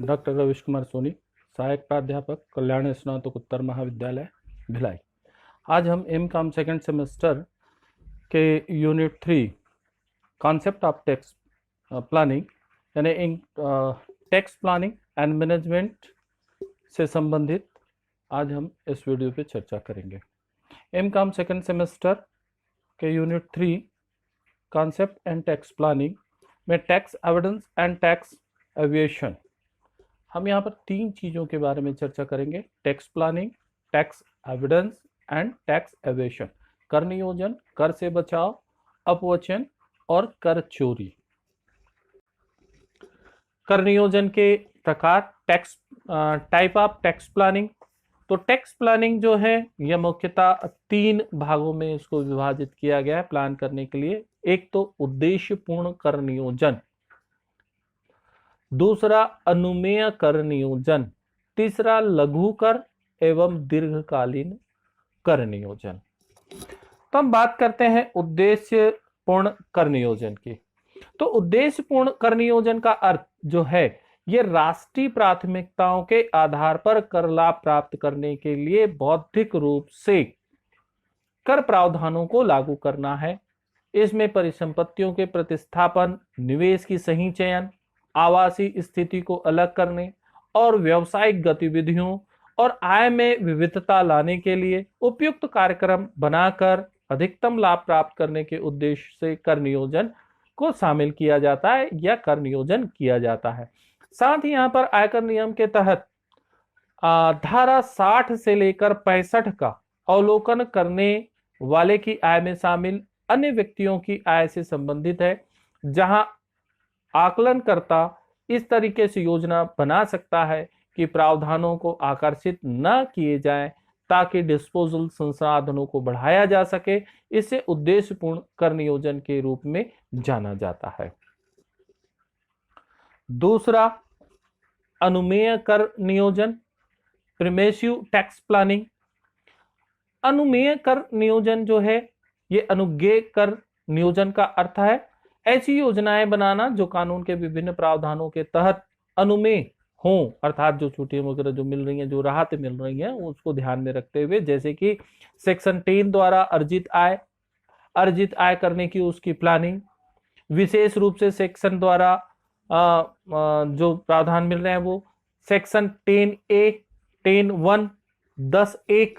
Doctor रविश कुमार सोनी, सहायक प्राध्यापक, कल्याण स्नातकोत्तर महाविद्यालय भिलाई। आज हम एम.कॉम सेकेंड सेमेस्टर के unit 3 concept of tax planning यानी टैक्स प्लानिंग एंड मैनेजमेंट से संबंधित आज हम इस वीडियो पे चर्चा करेंगे। एम.कॉम सेकेंड सेमेस्टर के unit 3 concept and tax planning में tax avoidance and tax evasion, हम यहाँ पर 3 चीज़ों के बारे में चर्चा करेंगे। Tax planning, tax avoidance and tax aviation. कर नियोजन, कर से बचाव, अपवचन और कर चोरी। कर नियोजन के प्रकार, tax type of tax planning. तो टैक्स प्लानिंग जो है यह मुख्यतः 3 भागों में इसको विभाजित किया गया है प्लान करने के लिए। एक तो उद्देश्यपूर्ण कर नियोजन, दूसरा अनुमेय कर नियोजन, तीसरा लघु कर एवं दीर्घकालीन कर नियोजन। तो हम बात करते हैं उद्देश्यपूर्ण कर नियोजन की। तो उद्देश्यपूर्ण कर नियोजन का अर्थ जो है ये राष्ट्रीय प्राथमिकताओं के आधार पर कर लाभ प्राप्त करने के लिए बौद्धिक रूप से कर प्रावधानों को लागू करना है। इसमें परिसंपत्तियों के प्रतिस्थापन, निवेश की सही चयन, आवासीय स्थिति को अलग करने और व्यावसायिक गतिविधियों और आय में विविधता लाने के लिए उपयुक्त कार्यक्रम बनाकर अधिकतम लाभ प्राप्त करने के उद्देश्य से कर नियोजन को शामिल किया जाता है या कर नियोजन किया जाता है। साथ ही यहाँ पर आयकर नियम के तहत धारा 60 से लेकर 65 का अवलोकन करने वाले की आय में शामिल अन्य व्यक्तियों की आय से संबंधित है, जहां आकलनकर्ता इस तरीके से योजना बना सकता है कि प्रावधानों को आकर्षित न किए जाएं ताकि डिस्पोजल संसाधनों को बढ़ाया जा सके। इसे उद्देश्यपूर्ण कर नियोजन के रूप में जाना जाता है। दूसरा, अनुमेय कर नियोजन, प्रिमेसिव टैक्स प्लानिंग। अनुमेय कर नियोजन जो है ये अनुज्ञेय कर नियोजन का अर्थ है ऐसी योजनाएं बनाना जो कानून के विभिन्न प्रावधानों के तहत अनुमेय हों, अर्थात जो छुट्टियां वगैरह जो मिल रही हैं, जो राहतें मिल रही हैं, उसको ध्यान में रखते हुए, जैसे कि सेक्शन 10 द्वारा अर्जित आय करने की उसकी प्लानिंग, विशेष रूप से सेक्शन द्वारा जो प्रावधान मिल रहे हैं वो सेक्शन 10A, 10(1), 10(1),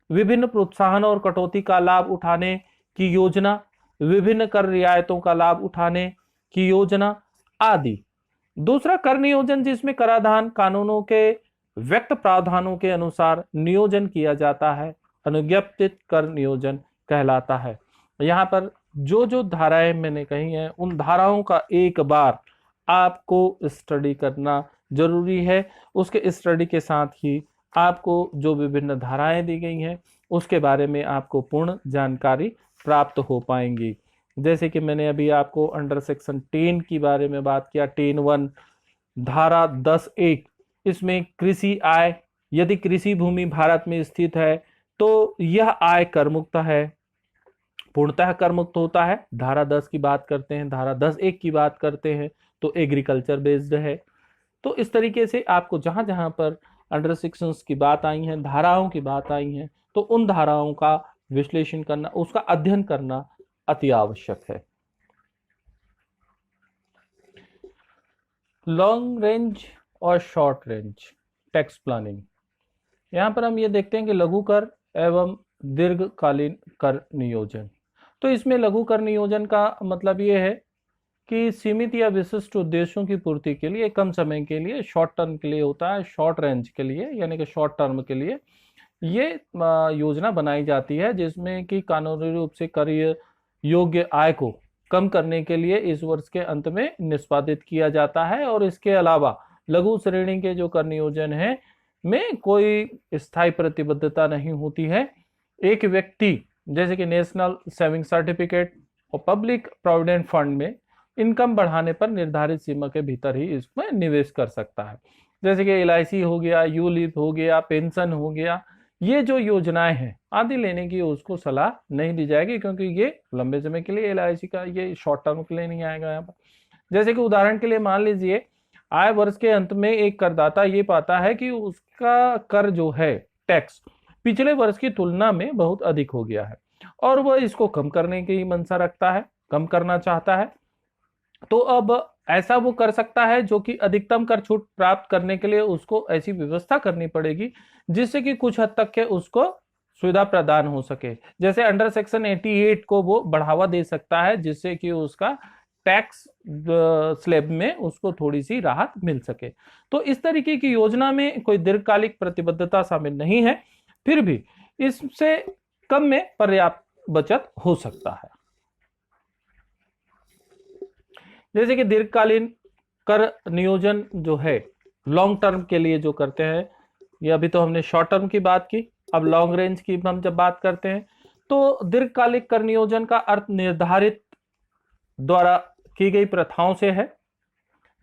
विभिन्न प्रोत्साहन और कटौती का लाभ उठाने की योजना, विभिन्न कर रियायतों का लाभ उठाने की योजना आदि। दूसरा, कर नियोजन जिसमें कराधान कानूनों के व्यक्त प्रावधानों के अनुसार नियोजन किया जाता है, अनुज्ञप्तित कर नियोजन कहलाता है। यहाँ पर जो जो धाराएं मैंने कही हैं उन धाराओं का एक बार आपको स्टडी करना जरूरी है। उसके स्टडी के साथ ही आपको जो विभिन्न धाराएं दी गई हैं उसके बारे में आपको पूर्ण जानकारी प्राप्त हो पाएंगी। जैसे कि मैंने अभी आपको अंडर सेक्शन 10 की बारे में बात किया, 10(1), धारा 10(1), इसमें कृषि आय, यदि कृषि भूमि भारत में स्थित है तो यह आय कर मुक्त है, पूर्णतः कर मुक्त होता है। धारा 10 की बात करते हैं, धारा 10(1) की बात करते हैं तो एग्रीकल्चर बेस्ड है। तो इस तरीके से आपको जहां जहां पर अंडर सेक्शंस की बात आई है, धाराओं की बात आई है, तो उन धाराओं का विश्लेषण करना, उसका अध्ययन करना अति आवश्यक है। लॉन्ग रेंज और शॉर्ट रेंज टैक्स प्लानिंग, यहां पर हम ये देखते हैं कि लघु कर एवं दीर्घकालीन कर नियोजन। तो इसमें लघु कर नियोजन का मतलब ये है कि सीमित या विशिष्ट उद्देश्यों की पूर्ति के लिए कम समय के लिए, शॉर्ट टर्म के लिए होता है, शॉर्ट रेंज के लिए यानी कि शॉर्ट टर्म के लिए ये योजना बनाई जाती है, जिसमें कि कानूनी रूप से कर योग्य आय को कम करने के लिए इस वर्ष के अंत में निष्पादित किया जाता है। और इसके अलावा लघु श्रेणी के जो कर नियोजन है में कोई स्थायी प्रतिबद्धता नहीं होती है। एक व्यक्ति जैसे कि नेशनल सेविंग सर्टिफिकेट और पब्लिक प्रोविडेंट फंड में इनकम बढ़ाने पर निर्धारित सीमा के भीतर ही इसमें निवेश कर सकता है। जैसे कि LIC हो गया, यूलिप हो गया, पेंशन हो गया, ये जो योजनाएं हैं आदि लेने की उसको सलाह नहीं दी जाएगी, क्योंकि ये लंबे समय के लिए LIC का, ये शॉर्ट टर्म के लिए नहीं आएगा यहाँ पर। जैसे कि उदाहरण के लिए मान लीजिए आय वर्ष के अंत में एक करदाता ये पाता है कि उसका कर जो है टैक्स पिछले वर्ष की तुलना में बहुत अधिक हो गया है और वह इसको कम करने की मंशा रखता है, कम करना चाहता है। तो अब ऐसा वो कर सकता है जो कि अधिकतम कर छूट प्राप्त करने के लिए उसको ऐसी व्यवस्था करनी पड़ेगी जिससे कि कुछ हद तक के उसको सुविधा प्रदान हो सके। जैसे अंडर सेक्शन 88 को वो बढ़ावा दे सकता है जिससे कि उसका टैक्स स्लैब में उसको थोड़ी सी राहत मिल सके। तो इस तरीके की योजना में कोई दीर्घकालिक प्रतिबद्धता शामिल नहीं है, फिर भी इससे कम में पर्याप्त बचत हो सकता है। जैसे कि दीर्घकालीन कर नियोजन जो है लॉन्ग टर्म के लिए जो करते हैं, ये अभी तो हमने शॉर्ट टर्म की बात की, अब लॉन्ग रेंज की हम जब बात करते हैं तो दीर्घकालिक कर नियोजन का अर्थ निर्धारित द्वारा की गई प्रथाओं से है,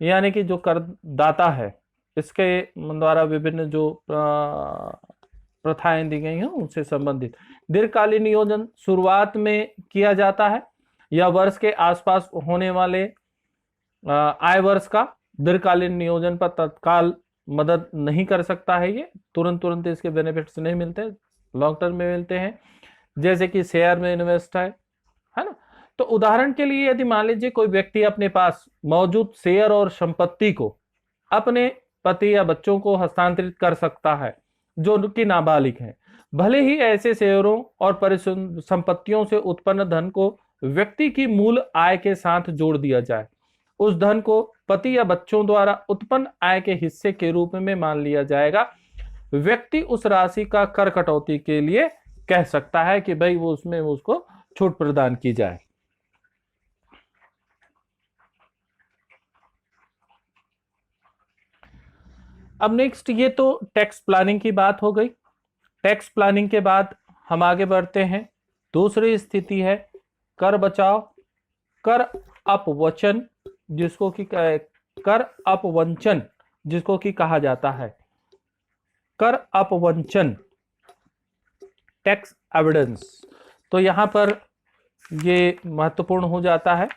यानी कि जो करदाता है इसके द्वारा विभिन्न जो प्रथाएं दी गई हैं उनसे संबंधित दीर्घकालीन नियोजन शुरुआत में किया जाता है या वर्ष के आसपास होने वाले आय वर्ष का दीर्घकालीन नियोजन पर तत्काल मदद नहीं कर सकता है। ये तुरंत इसके बेनिफिट्स नहीं मिलते, लॉन्ग टर्म में मिलते हैं, जैसे कि शेयर में इन्वेस्ट है ना। तो उदाहरण के लिए यदि मान लीजिए कोई व्यक्ति अपने पास मौजूद शेयर और संपत्ति को अपने पति या बच्चों को हस्तांतरित कर सकता है जो कि नाबालिग हैं, भले ही ऐसे शेयरों और परिसंपत्तियों से उत्पन्न धन को व्यक्ति की मूल आय के साथ जोड़ दिया जाए, उस धन को पति या बच्चों द्वारा उत्पन्न आय के हिस्से के रूप में मान लिया जाएगा। व्यक्ति उस राशि का कर कटौती के लिए कह सकता है कि भाई वो उसमें उसको छूट प्रदान की जाए। अब नेक्स्ट, ये तो टैक्स प्लानिंग की बात हो गई। टैक्स प्लानिंग के बाद हम आगे बढ़ते हैं। दूसरी स्थिति है कर बचाव, कर अपवचन जिसको कि कर अपवंचन जिसको कि कहा जाता है। कर अपवंचन, टैक्स एविडेंस, तो यहां पर ये महत्वपूर्ण हो जाता है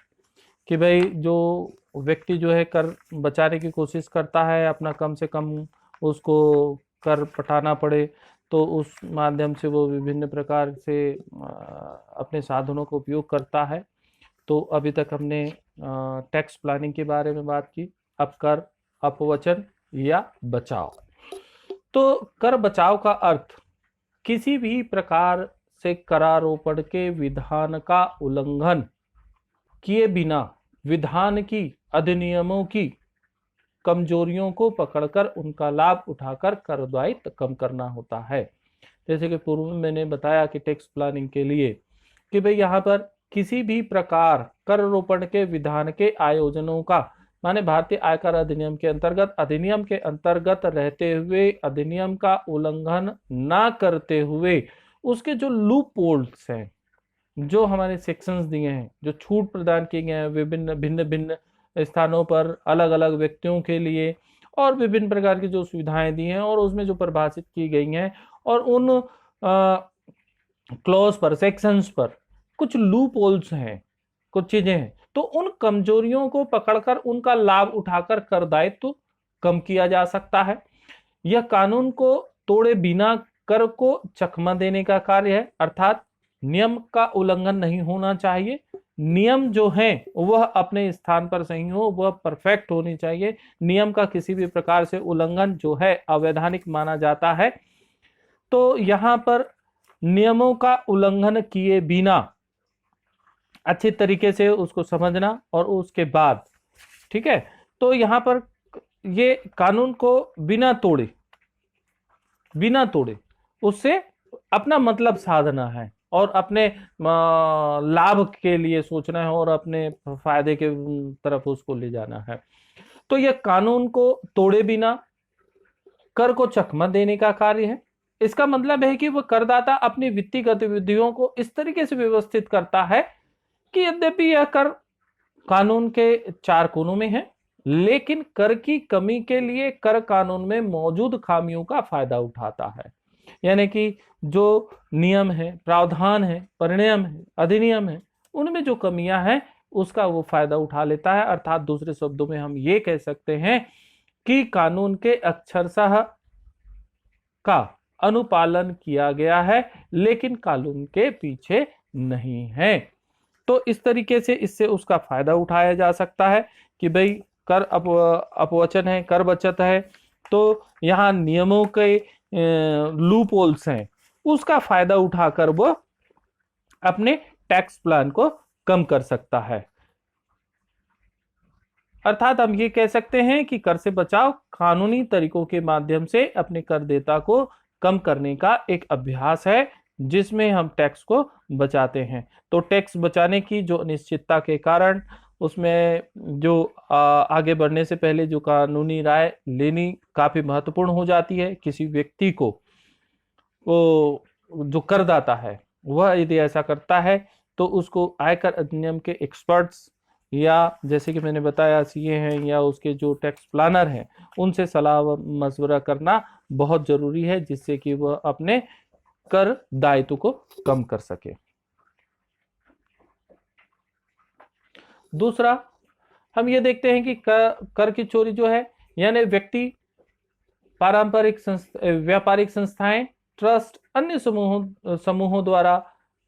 कि भाई जो व्यक्ति जो है कर बचाने की कोशिश करता है, अपना कम से कम उसको कर पटाना पड़े, तो उस माध्यम से वो विभिन्न प्रकार से अपने साधनों का उपयोग करता है। तो अभी तक हमने टैक्स प्लानिंग के बारे में बात की, अब कर अपवचन या बचाव। तो कर बचाव का अर्थ किसी भी प्रकार से करारोपण के विधान का उल्लंघन किए बिना विधान की, अधिनियमों की कमजोरियों को पकड़कर उनका लाभ उठाकर कर दायित्व कम करना होता है। जैसे कि पूर्व में मैंने बताया कि टैक्स प्लानिंग के लिए कि भाई यहाँ पर किसी भी प्रकार कर रोपण के विधान के आयोजनों का, माने भारतीय आयकर अधिनियम के अंतर्गत रहते हुए अधिनियम का उल्लंघन ना करते हुए उसके जो लूप होल्स हैं, जो हमारे सेक्शंस दिए हैं, जो छूट प्रदान किए गए हैं विभिन्न भिन्न स्थानों पर अलग अलग व्यक्तियों के लिए, और विभिन्न प्रकार की जो सुविधाएं दी हैं और उसमें जो परिभाषित की गई हैं, और उन क्लॉज पर, सेक्शंस पर कुछ लूप होल्स हैं, कुछ चीजें हैं, तो उन कमजोरियों को पकड़कर उनका लाभ उठाकर कर दायित्व कम किया जा सकता है। यह कानून को तोड़े बिना कर को चकमा देने का कार्य है, अर्थात नियम का उल्लंघन नहीं होना चाहिए, नियम जो है वह अपने स्थान पर सही हो, वह परफेक्ट होनी चाहिए। नियम का किसी भी प्रकार से उल्लंघन जो है अवैधानिक माना जाता है। तो यहां पर नियमों का उल्लंघन किए बिना अच्छे तरीके से उसको समझना और उसके बाद, ठीक है, तो यहां पर ये कानून को बिना तोड़े उससे अपना मतलब साधना है और अपने लाभ के लिए सोचना है और अपने फायदे के तरफ उसको ले जाना है। तो यह कानून को तोड़े बिना कर को चकमा देने का कार्य है। इसका मतलब है कि वह करदाता अपनी वित्तीय गतिविधियों को इस तरीके से व्यवस्थित करता है कि यद्यपि यह कर कानून के चार कोनों में है, लेकिन कर की कमी के लिए कर कानून में मौजूद खामियों का फायदा उठाता है। यानी कि जो नियम है, प्रावधान है, परिनियम है, अधिनियम है, उनमें जो कमियां हैं उसका वो फायदा उठा लेता है। अर्थात दूसरे शब्दों में हम ये कह सकते हैं कि कानून के अक्षरशः का अनुपालन किया गया है लेकिन कानून के पीछे नहीं है। तो इस तरीके से इससे उसका फायदा उठाया जा सकता है कि भाई कर अपवचन है, कर बचत है, तो यहाँ नियमों के लूप होल्स हैं, उसका फायदा उठाकर वो अपने टैक्स प्लान को कम कर सकता है। अर्थात हम ये कह सकते हैं कि कर से बचाव कानूनी तरीकों के माध्यम से अपने करदेता को कम करने का एक अभ्यास है जिसमें हम टैक्स को बचाते हैं। तो टैक्स बचाने की जो अनिश्चितता के कारण उसमें जो आगे बढ़ने से पहले जो कानूनी राय लेनी काफी महत्वपूर्ण हो जाती है। किसी व्यक्ति को वो जो करदाता है वह यदि ऐसा करता है तो उसको आयकर अधिनियम के एक्सपर्ट्स या जैसे कि मैंने बताया सीए हैं या उसके जो टैक्स प्लानर हैं उनसे सलाह मशवरा करना बहुत जरूरी है जिससे कि वह अपने कर दायित्व को कम कर सके। दूसरा हम ये देखते हैं कि कर की चोरी जो है यानी व्यक्ति, पारंपरिक व्यापारिक संस्थाएं, ट्रस्ट, अन्य समूहों द्वारा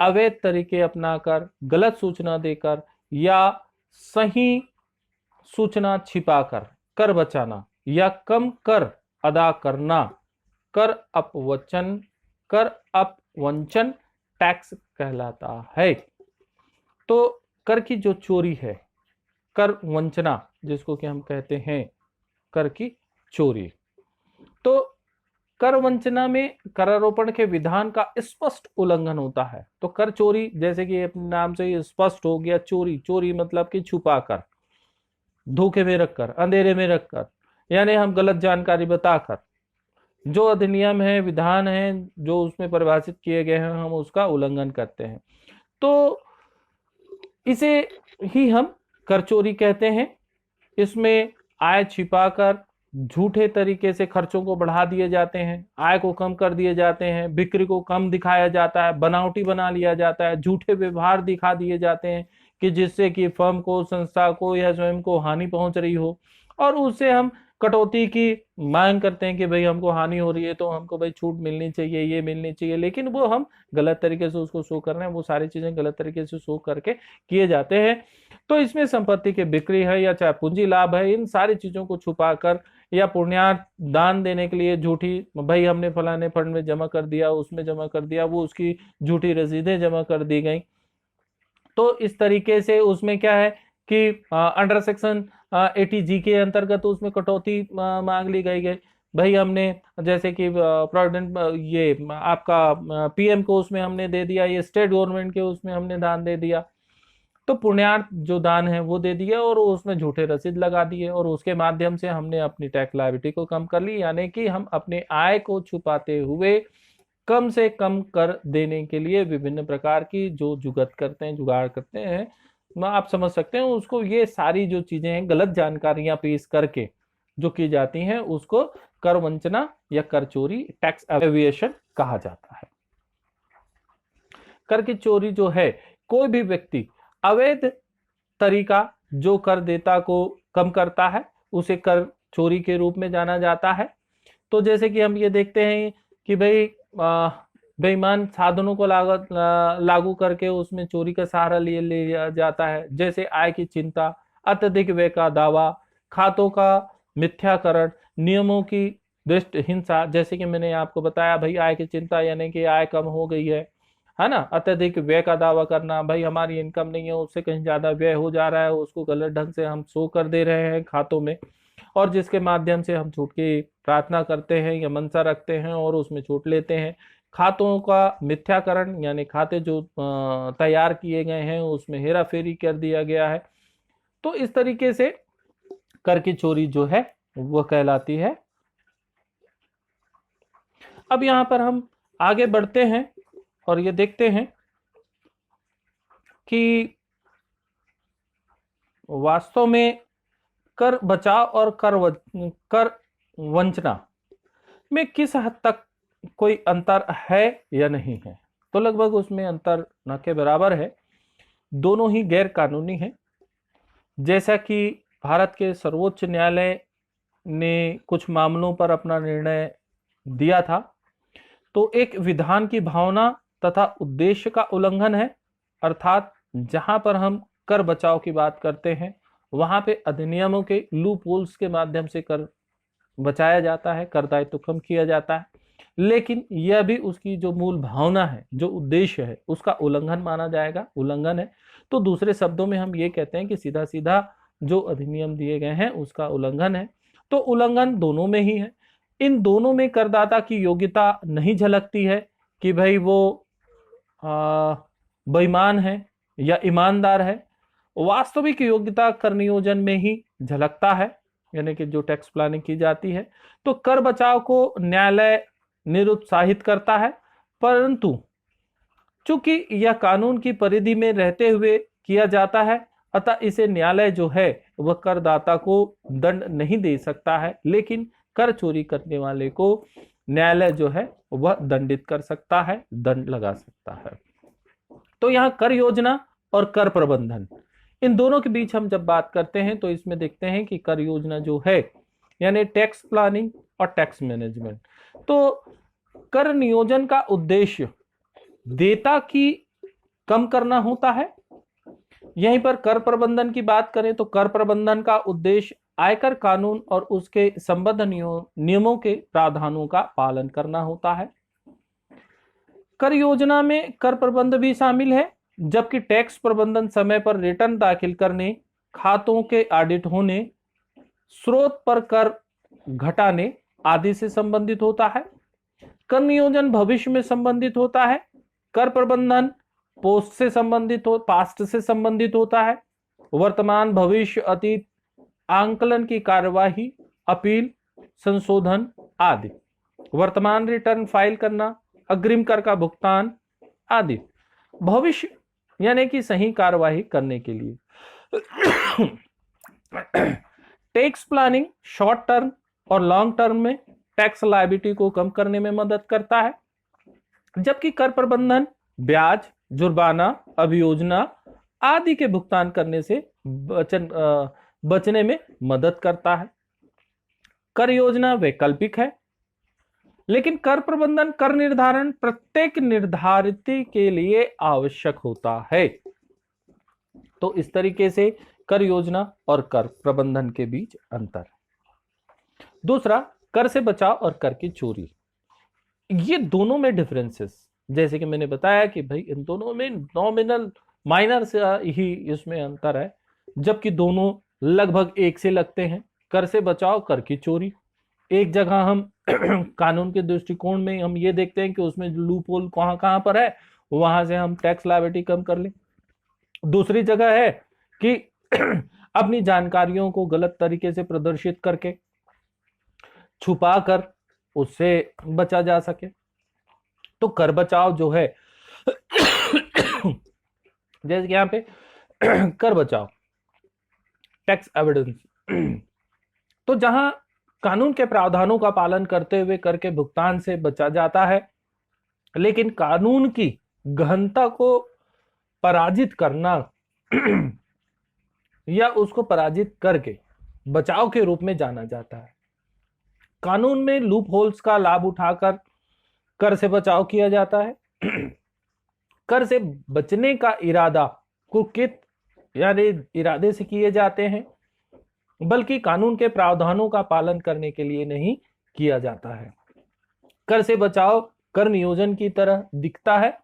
अवैध तरीके अपनाकर, गलत सूचना देकर या सही सूचना छिपाकर कर बचाना या कम कर अदा करना कर अपवंचन टैक्स कहलाता है। तो कर की जो चोरी है, कर वंचना जिसको कि हम कहते हैं कर की चोरी, तो कर वंचना में करारोपण के विधान का स्पष्ट उल्लंघन होता है। तो कर चोरी जैसे कि अपने नाम से ही स्पष्ट हो गया, चोरी, चोरी मतलब कि छुपा कर, धोखे में रखकर, अंधेरे में रखकर, यानी हम गलत जानकारी बताकर, जो अधिनियम है, विधान है जो उसमें परिभाषित किए गए हैं हम उसका उल्लंघन करते हैं। तो इसे ही हम कर चोरी कहते हैं। इसमें आय छिपाकर झूठे तरीके से खर्चों को बढ़ा दिए जाते हैं, आय को कम कर दिए जाते हैं, बिक्री को कम दिखाया जाता है, बनावटी बना लिया जाता है, झूठे व्यवहार दिखा दिए जाते हैं कि जिससे कि फर्म को, संस्था को या स्वयं को हानि पहुंच रही हो, और उससे हम कटौती की मांग करते हैं कि भाई हमको हानि हो रही है तो हमको भाई छूट मिलनी चाहिए, ये मिलनी चाहिए, लेकिन वो हम गलत तरीके से उसको शो कर रहे हैं, वो सारी चीजें गलत तरीके से शो करके किए जाते हैं। तो इसमें संपत्ति की बिक्री है या चाहे पूंजी लाभ है, इन सारी चीजों को छुपाकर या पुण्यार्थ दान देने के लिए झूठी, भाई हमने फलाने फंड में जमा कर दिया, उसमें जमा कर दिया, वो उसकी झूठी रसीदें जमा कर दी गई। तो इस तरीके से उसमें क्या है कि अंडर सेक्शन 80G के अंतर्गत उसमें कटौती मांग ली गई। भाई हमने जैसे कि प्रोविडेंट ये आपका पीएम को उसमें हमने दे दिया, ये स्टेट गवर्नमेंट के उसमें हमने दान दे दिया, तो पुण्यार्थ जो दान है वो दे दिया और उसमें झूठे रसीद लगा दिए और उसके माध्यम से हमने अपनी टैक्स लायबिलिटी को कम कर ली, यानी कि हम अपने आय को छुपाते हुए कम से कम कर देने के लिए विभिन्न प्रकार की जो जुगत करते हैं, जुगाड़ करते हैं, आप समझ सकते हैं उसको। ये सारी जो चीजें हैं गलत जानकारियां पेश करके जो की जाती हैं उसको कर वंचना या कर चोरी, टैक्स एविएशन कहा जाता है। कर की चोरी जो है, कोई भी व्यक्ति अवैध तरीका जो कर देता को कम करता है उसे कर चोरी के रूप में जाना जाता है। तो जैसे कि हम ये देखते हैं कि भाई बेईमान साधनों को लागू करके उसमें चोरी का सहारा लिया जाता है, जैसे आय की चिंता, अत्यधिक व्यय का दावा, खातों का मिथ्याकरण, नियमों की दृष्ट हिंसा। जैसे कि मैंने आपको बताया भाई आय की चिंता यानी कि आय कम हो गई है ना। अत्यधिक व्यय का दावा करना, भाई हमारी इनकम नहीं है, उससे कहीं ज्यादा व्यय हो जा रहा है, उसको गलत ढंग से हम शो कर दे रहे हैं खातों में, और जिसके माध्यम से हम छूट की प्रार्थना करते हैं या मनसा रखते हैं और उसमें छूट लेते हैं। खातों का मिथ्याकरण यानी खाते जो तैयार किए गए हैं उसमें हेरा फेरी कर दिया गया है। तो इस तरीके से कर की चोरी जो है वह कहलाती है। अब यहां पर हम आगे बढ़ते हैं और ये देखते हैं कि वास्तव में कर बचाव और कर वंचना में किस हद तक कोई अंतर है या नहीं है। तो लगभग उसमें अंतर न के बराबर है, दोनों ही गैर कानूनी है। जैसा कि भारत के सर्वोच्च न्यायालय ने कुछ मामलों पर अपना निर्णय दिया था। तो एक विधान की भावना तथा उद्देश्य का उल्लंघन है, अर्थात जहां पर हम कर बचाव की बात करते हैं वहां पे अधिनियमों के लूप होल्स के माध्यम से कर बचाया जाता है, कर दायित्व कम किया जाता है, लेकिन यह भी उसकी जो मूल भावना है, जो उद्देश्य है, उसका उल्लंघन माना जाएगा, उल्लंघन है। तो दूसरे शब्दों में हम ये कहते हैं कि सीधा सीधा जो अधिनियम दिए गए हैं उसका उल्लंघन है। तो उल्लंघन दोनों में ही है। इन दोनों में करदाता की योग्यता नहीं झलकती है कि भाई वो बेईमान है या ईमानदार है। वास्तविक योग्यता कर नियोजन में ही झलकता है, यानी कि जो टैक्स प्लानिंग की जाती है। तो कर बचाव को न्यायालय निरुत्साहित करता है, परंतु चूंकि यह कानून की परिधि में रहते हुए किया जाता है, अतः इसे न्यायालय जो है वह करदाता को दंड नहीं दे सकता है, लेकिन कर चोरी करने वाले को न्यायालय जो है वह दंडित कर सकता है, दंड लगा सकता है। तो यहाँ कर योजना और कर प्रबंधन, इन दोनों के बीच हम जब बात करते हैं तो इसमें देखते हैं कि कर योजना जो है यानी टैक्स प्लानिंग और टैक्स मैनेजमेंट। तो कर नियोजन का उद्देश्य देयता की कम करना होता है। यहीं पर कर प्रबंधन की बात करें तो कर प्रबंधन का उद्देश्य आयकर कानून और उसके संबद्ध नियमों के प्रावधानों का पालन करना होता है। कर योजना में कर प्रबंध भी शामिल है, जबकि टैक्स प्रबंधन समय पर रिटर्न दाखिल करने, खातों के ऑडिट होने, स्रोत पर कर घटाने आदि से संबंधित होता है। कर नियोजन भविष्य में संबंधित होता है। कर प्रबंधन पास्ट से संबंधित होता है। वर्तमान, भविष्य, अतीत आंकलन की कार्यवाही, अपील, संशोधन आदि। वर्तमान रिटर्न फाइल करना, अग्रिम कर का भुगतान आदि। भविष्य यानी कि सही कार्यवाही करने के लिए। टैक्स प्लानिंग शॉर्ट टर्म और लॉन्ग टर्म में टैक्स लायबिलिटी को कम करने में मदद करता है, जबकि कर प्रबंधन ब्याज, जुर्माना, अभियोजना आदि के भुगतान करने से बचने में मदद करता है। कर योजना वैकल्पिक है, लेकिन कर प्रबंधन कर निर्धारण प्रत्येक निर्धारित के लिए आवश्यक होता है। तो इस तरीके से कर योजना और कर प्रबंधन के बीच अंतर। दूसरा, कर से बचाव और कर की चोरी। ये दोनों में डिफरेंसेस, जैसे कि मैंने बताया कि भाई इन दोनों में नॉमिनल माइनर से ही इसमें अंतर है, जबकि दोनों लगभग एक से लगते हैं। कर से बचाव, कर की चोरी। एक जगह हम कानून के दृष्टिकोण में हम ये देखते हैं कि उसमें लूप होल कहां कहां पर है, वहां से हम टैक्स लायबिलिटी कम कर लें। दूसरी जगह है कि अपनी जानकारियों को गलत तरीके से प्रदर्शित करके, छुपा कर उससे बचा जा सके। तो कर बचाव जो है जैसे कि यहां पे कर बचाव, टैक्स एविडेंस, तो जहां कानून के प्रावधानों का पालन करते हुए कर के भुगतान से बचा जाता है, लेकिन कानून की गहनता को पराजित करना या उसको पराजित करके बचाव के रूप में जाना जाता है। कानून में लूप होल्स का लाभ उठाकर कर से बचाव किया जाता है। कर से बचने का इरादा कुकृत यानी इरादे से किए जाते हैं, बल्कि कानून के प्रावधानों का पालन करने के लिए नहीं किया जाता है। कर से बचाव कर नियोजन की तरह दिखता है,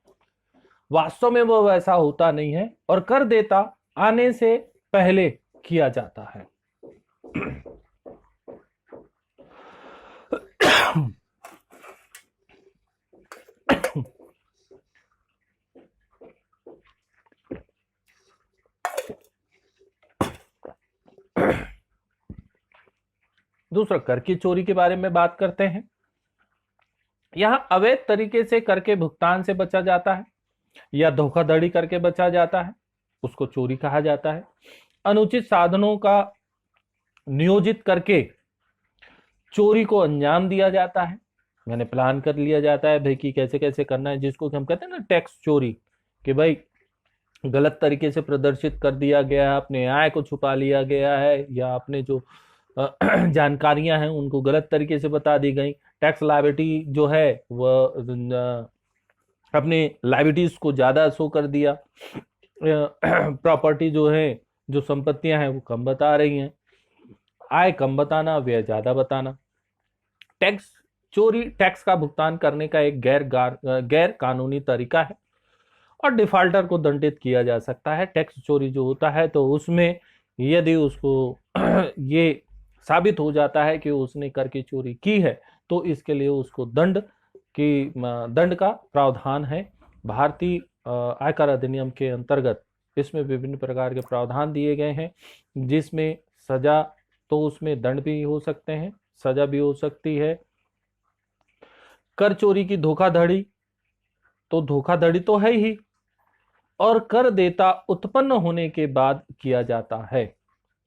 वास्तव में वो वैसा होता नहीं है और कर देता आने से पहले किया जाता है। दूसरा, कर की चोरी के बारे में बात करते हैं। यहां अवैध तरीके से कर के भुगतान से बचा जाता है या धोखाधड़ी करके बचा जाता है, उसको चोरी कहा जाता है। अनुचित साधनों का नियोजित करके चोरी को अंजाम दिया जाता है, मैंने प्लान कर लिया जाता है भाई कि कैसे कैसे करना है, जिसको हम कहते हैं ना टैक्स चोरी, कि भाई गलत तरीके से प्रदर्शित कर दिया गया है, अपने आय को छुपा लिया गया है, या अपने जो जानकारियां हैं उनको गलत तरीके से बता दी गई। टैक्स लायबिलिटी जो है वह अपने लायबिलिटीज को ज्यादा शो कर दिया। प्रॉपर्टी जो है, जो संपत्तियां हैं वो कम बता रही हैं। आय कम बताना, व्यय ज्यादा बताना। टैक्स चोरी टैक्स का भुगतान करने का एक गैर कानूनी तरीका है और डिफाल्टर को दंडित किया जा सकता है। टैक्स चोरी जो होता है तो उसमें यदि उसको ये साबित हो जाता है कि उसने कर की चोरी की है तो इसके लिए उसको दंड का प्रावधान है। भारतीय आयकर अधिनियम के अंतर्गत इसमें विभिन्न प्रकार के प्रावधान दिए गए हैं, जिसमें सजा तो उसमें दंड भी हो सकते हैं, सजा भी हो सकती है। कर चोरी की धोखाधड़ी, तो धोखाधड़ी तो है ही, और कर देता उत्पन्न होने के बाद किया जाता है।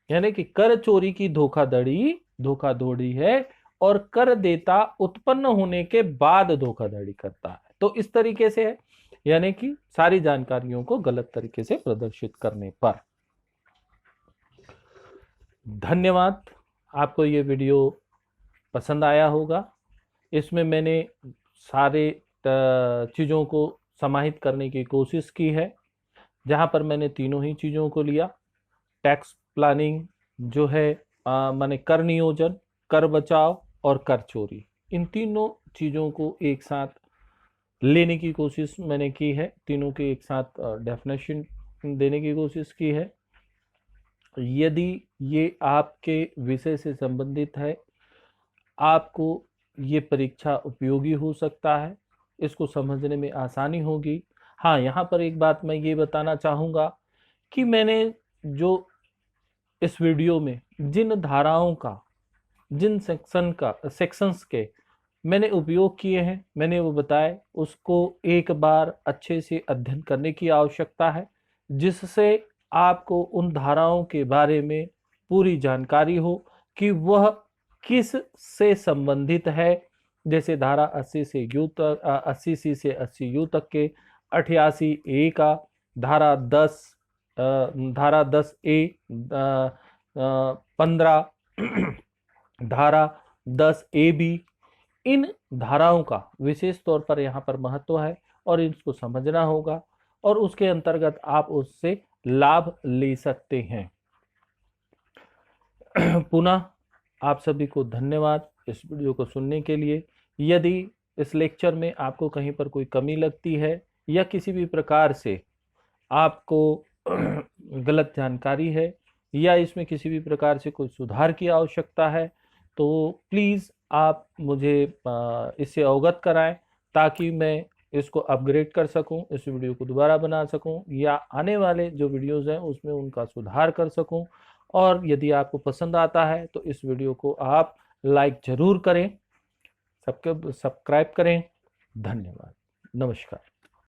यानी कि कर चोरी की धोखाधड़ी है और कर देता उत्पन्न होने के बाद धोखाधड़ी करता है। तो इस तरीके से है, यानी कि सारी जानकारियों को गलत तरीके से प्रदर्शित करने पर। धन्यवाद। आपको ये वीडियो पसंद आया होगा। इसमें मैंने सारे चीज़ों को समाहित करने की कोशिश की है, जहां पर मैंने तीनों ही चीज़ों को लिया। टैक्स प्लानिंग जो है, माने कर नियोजन, कर बचाव और कर चोरी, इन तीनों चीज़ों को एक साथ लेने की कोशिश मैंने की है। तीनों के एक साथ डेफिनेशन देने की कोशिश की है। यदि ये आपके विषय से संबंधित है, आपको ये परीक्षा उपयोगी हो सकता है, इसको समझने में आसानी होगी। हाँ, यहाँ पर एक बात मैं ये बताना चाहूँगा कि मैंने जो इस वीडियो में जिन धाराओं का, जिन सेक्शंस के मैंने उपयोग किए हैं, मैंने वो बताए, उसको एक बार अच्छे से अध्ययन करने की आवश्यकता है, जिससे आपको उन धाराओं के बारे में पूरी जानकारी हो कि वह किस से संबंधित है। जैसे धारा 80 से यू तक, 80 सी से 80 यू तक के, 88 ए का, धारा 10 ए, 15 धारा 10 ए बी, इन धाराओं का विशेष तौर पर यहाँ पर महत्व है और इनको समझना होगा और उसके अंतर्गत आप उससे लाभ ले सकते हैं। पुनः आप सभी को धन्यवाद इस वीडियो को सुनने के लिए। यदि इस लेक्चर में आपको कहीं पर कोई कमी लगती है या किसी भी प्रकार से आपको गलत जानकारी है या इसमें किसी भी प्रकार से कोई सुधार की आवश्यकता है, तो प्लीज़ आप मुझे इससे अवगत कराएं, ताकि मैं इसको अपग्रेड कर सकूं, इस वीडियो को दोबारा बना सकूं या आने वाले जो वीडियोस हैं उसमें उनका सुधार कर सकूं। और यदि आपको पसंद आता है तो इस वीडियो को आप लाइक ज़रूर करें, सब्सक्राइब करें। धन्यवाद। नमस्कार।